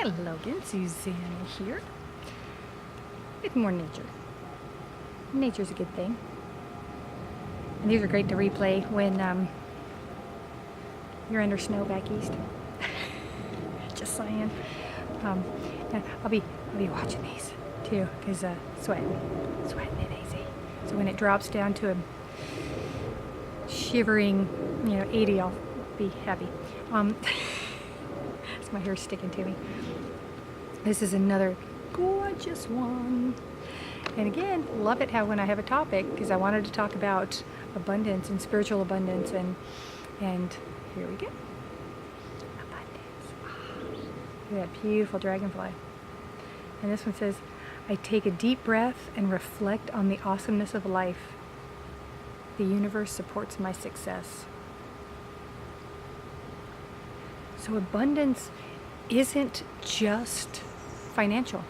Hello again, Susanna here with more nature. Nature's a good thing. And these are great to replay when you're under snow back east. Just saying. And I'll be watching these too, because sweating it easy. So when it drops down to a shivering, 80, I'll be happy. My hair's sticking to me. This is another gorgeous one. And again, love it how when I have a topic, because I wanted to talk about abundance and spiritual abundance, and here we go. Abundance. Look at that beautiful dragonfly. And this one says, I take a deep breath and reflect on the awesomeness of life. The universe supports my success. So abundance isn't just financial.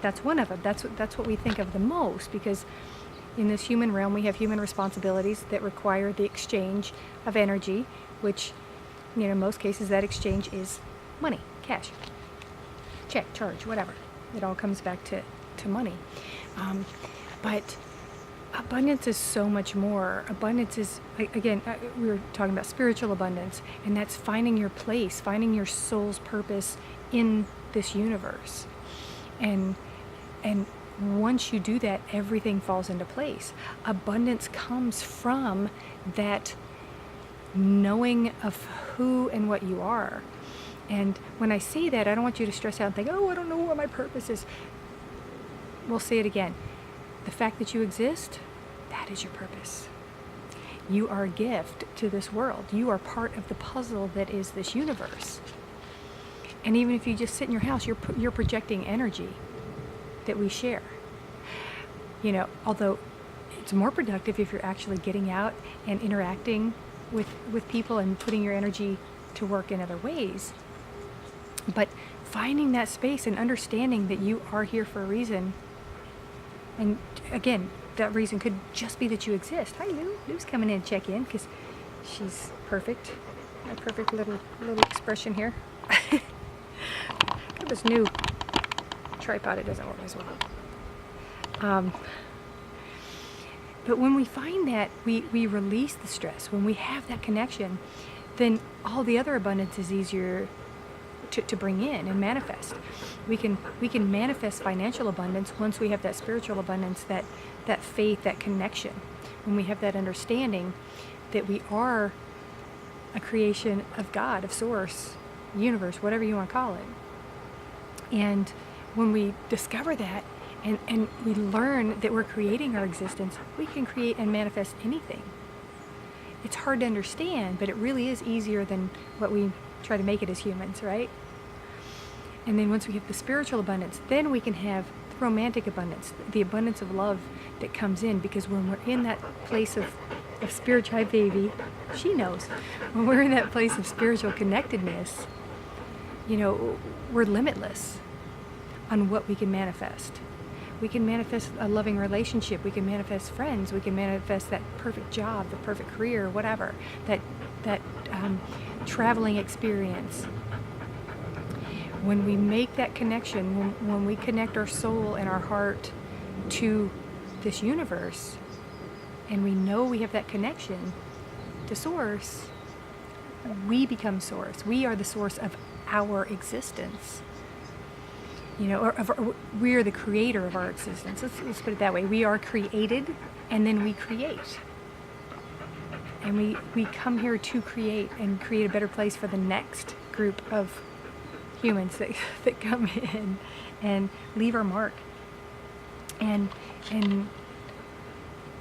That's one of them. That's what we think of the most, because in this human realm we have human responsibilities that require the exchange of energy, which, in most cases that exchange is money, cash, check, charge, whatever. It all comes back to money. But abundance is so much more. Abundance is, again, we were talking about spiritual abundance, and that's finding your place, finding your soul's purpose in this universe. And once you do that, everything falls into place. Abundance comes from that knowing of who and what you are. And when I say that, I don't want you to stress out and think, oh, I don't know what my purpose is. We'll say it again. The fact that you exist, that is your purpose. You are a gift to this world. You are part of the puzzle that is this universe. And even if you just sit in your house, you're projecting energy that we share. Although it's more productive if you're actually getting out and interacting with people and putting your energy to work in other ways. But finding that space and understanding that you are here for a reason. And again, that reason could just be that you exist. Hi, Lou. Lou's coming in to check in because she's perfect. A perfect little expression here. Got this new tripod. It doesn't work as well. But when we find that, we release the stress. When we have that connection, then all the other abundance is easier to bring in and manifest. We can manifest financial abundance once we have that spiritual abundance, that faith, that connection. When we have that understanding that we are a creation of God, of Source, universe, whatever you want to call it. And when we discover that and we learn that we're creating our existence, we can create and manifest anything. It's hard to understand, but it really is easier than what we try to make it as humans, right? And then once we have the spiritual abundance, then we can have the romantic abundance, the abundance of love that comes in, because when we're in that place of spiritual, hi baby, she knows, when we're in that place of spiritual connectedness, we're limitless on what we can manifest. We can manifest a loving relationship, we can manifest friends, we can manifest that perfect job, the perfect career, whatever, that traveling experience. When we make that connection, when we connect our soul and our heart to this universe, and we know we have that connection to Source, we become Source. We are the source of our existence. We are the creator of our existence. Let's put it that way. We are created, and then we create. And we come here to create and create a better place for the next group of humans that come in and leave our mark and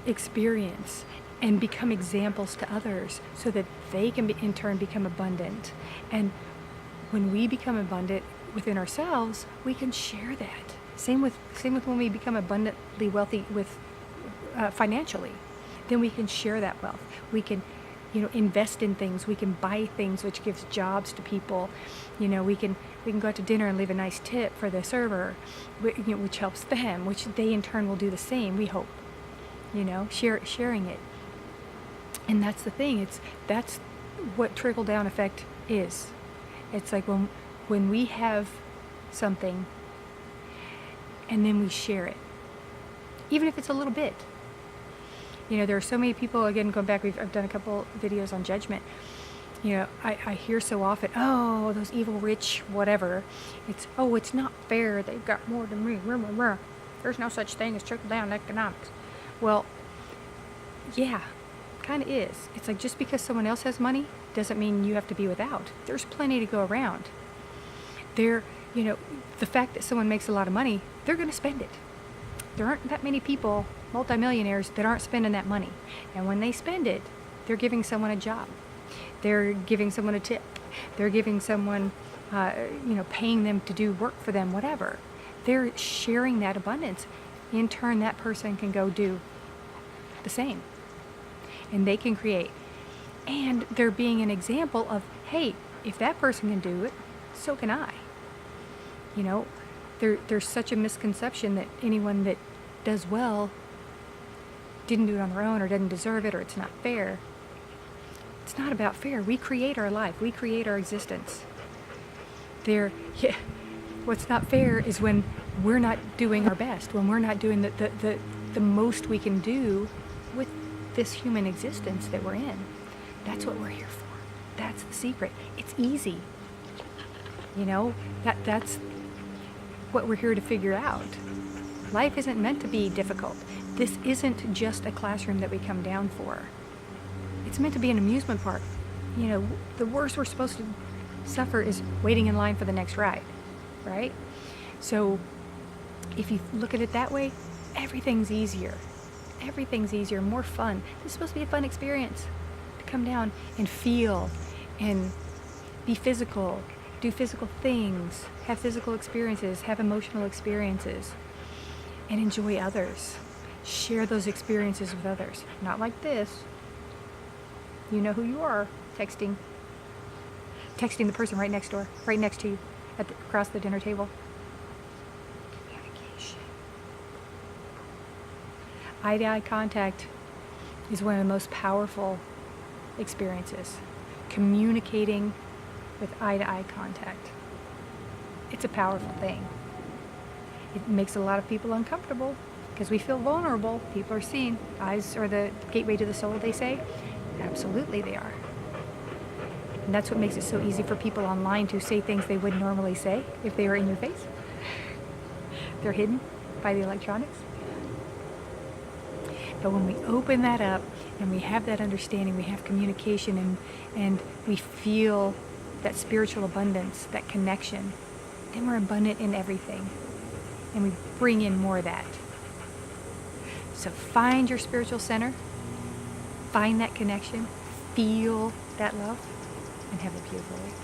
experience and become examples to others, so that they can in turn become abundant. And when we become abundant within ourselves, we can share that. Same with when we become abundantly wealthy with financially, then we can share that wealth. We can invest in things. We can buy things, which gives jobs to people. We can go out to dinner and leave a nice tip for the server, which helps them, which they in turn will do the same, we hope. Sharing it. And that's the thing. That's what trickle down effect is. It's like when we have something, and then we share it, even if it's a little bit. You know, there are so many people, again, going back, I've done a couple videos on judgment. You know, I hear so often, oh, those evil rich, whatever. It's not fair. They've got more than me. There's no such thing as trickle-down economics. Well, yeah, kind of is. It's like, just because someone else has money doesn't mean you have to be without. There's plenty to go around. You know, the fact that someone makes a lot of money, they're going to spend it. There aren't that many people, multimillionaires, that aren't spending that money. And when they spend it, they're giving someone a job. They're giving someone a tip. They're giving someone, paying them to do work for them, whatever. They're sharing that abundance. In turn, that person can go do the same. And they can create. And they're being an example of, hey, if that person can do it, so can I. You know, there's such a misconception that anyone that does well didn't do it on their own, or doesn't deserve it, or it's not fair. It's not about fair. We create our life. We create our existence. What's not fair is when we're not doing our best, when we're not doing the most we can do with this human existence that we're in. That's what we're here for. That's the secret. It's easy. You know, that's what we're here to figure out. Life isn't meant to be difficult. This isn't just a classroom that we come down for. It's meant to be an amusement park. You know, the worst we're supposed to suffer is waiting in line for the next ride, right? So if you look at it that way, everything's easier. Everything's easier, more fun. This is supposed to be a fun experience, to come down and feel and be physical, do physical things, have physical experiences, have emotional experiences, and enjoy others. Share those experiences with others. Not like this. You know who you are. Texting the person right next door, right next to you, across the dinner table. Communication. Eye-to-eye contact is one of the most powerful experiences. Communicating with eye-to-eye contact. It's a powerful thing. It makes a lot of people uncomfortable because we feel vulnerable. People are seen. Eyes are the gateway to the soul, they say. Absolutely they are. And that's what makes it so easy for people online to say things they wouldn't normally say if they were in your face. They're hidden by the electronics. But when we open that up and we have that understanding, we have communication, and we feel that spiritual abundance, that connection, then we're abundant in everything. And we bring in more of that. So find your spiritual center, find that connection, feel that love, and have a beautiful week.